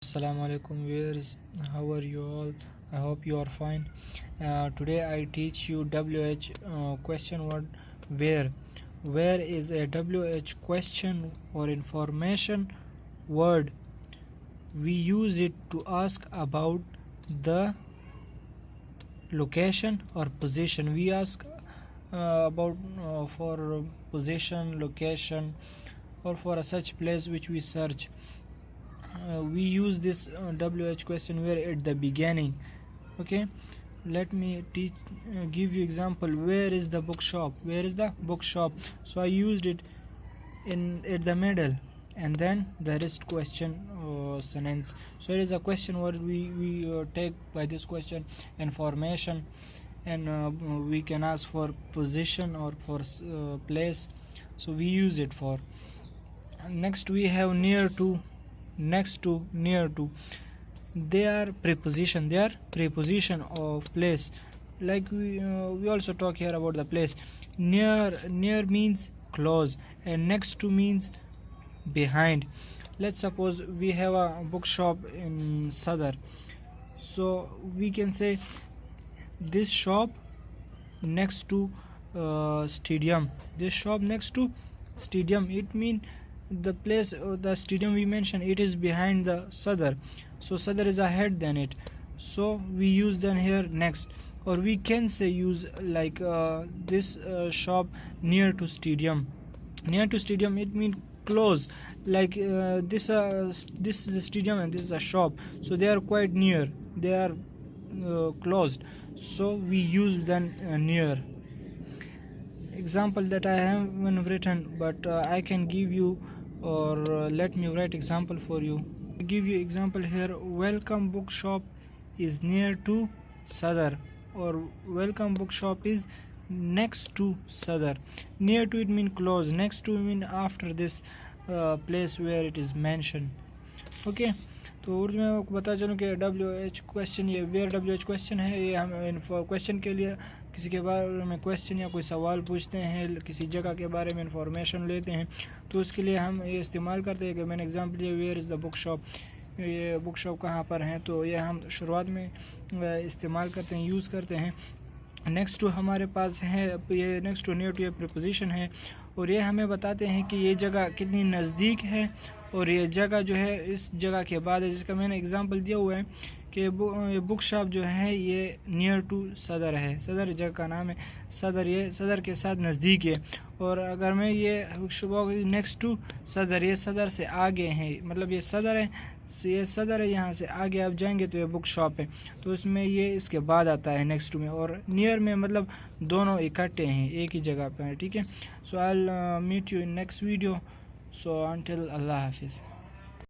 Assalamu alaikum viewers, how are you all? I hope you are fine. Today I teach you WH question word where. Where is a WH question or information word. We use it to ask about the location or position. We ask about for position, location, or for such place which we search. We use this WH question where at the beginning. Okay, let me give you example. Where is the bookshop? Where is the bookshop? So I used it at the middle, and then the rest question sentence. So it is a question where we take by this question information, and we can ask for position or for place. So we use it for. Next we have near to, next to, near to. They are preposition of place. Like we also talk here about the place. Near means close, and next to means behind. Let's suppose we have a bookshop in Sadar, so we can say this shop next to stadium. This shop next to stadium, it means the place, the stadium we mentioned, it is behind the Sadar, so Sadar is ahead than it, so we use then here next. Or we can say use like this shop near to stadium. Near to stadium, it means close, like this is a stadium and this is a shop, so they are quite near, they are closed, so we use then near. Example that I haven't written, but I can give you, or let me write example for you. I give you example here. Welcome bookshop is near to Sadar, or welcome bookshop is next to Sadar. Near to it mean close, next to mean after this place where it is mentioned. Okay, तो उर्दू में आपको बता चलूँ कि WH question, ये where WH question है, ये हम क्वेश्चन के लिए किसी के बारे में क्वेश्चन या कोई सवाल पूछते हैं, किसी जगह के बारे में इंफॉर्मेशन लेते हैं, तो उसके लिए हम ये इस्तेमाल करते हैं कि मैंने एग्जांपल ये where is the book shop, ये बुक शॉप कहाँ पर है, तो ये हम शुरुआत में इस्तेमाल करते हैं, यूज़ करते हैं। नेक्स्ट टू हमारे पास है, ये नेक्स्ट टू नियर टू ये प्रीपोजिशन है, और ये हमें बताते हैं कि ये जगह कितनी नज़दीक है, और ये जगह जो है इस जगह के बाद है, जिसका मैंने एग्जांपल दिया हुआ है कि ये बुक शॉप जो है ये नियर टू सदर है, सदर जगह का नाम है, सदर ये सदर के साथ नज़दीक है। और अगर मैं ये नेक्स्ट टू सदर, ये सदर से आगे है, मतलब ये सदर है, ये सदर है, यहाँ से आगे आप जाएंगे तो ये बुक शॉप है, तो इसमें ये इसके बाद आता है नेक्स्ट टू में, और नियर में मतलब दोनों इकट्ठे हैं, एक ही जगह पे हैं। ठीक है, so I will meet you in next video, so until Allah हाफिज़।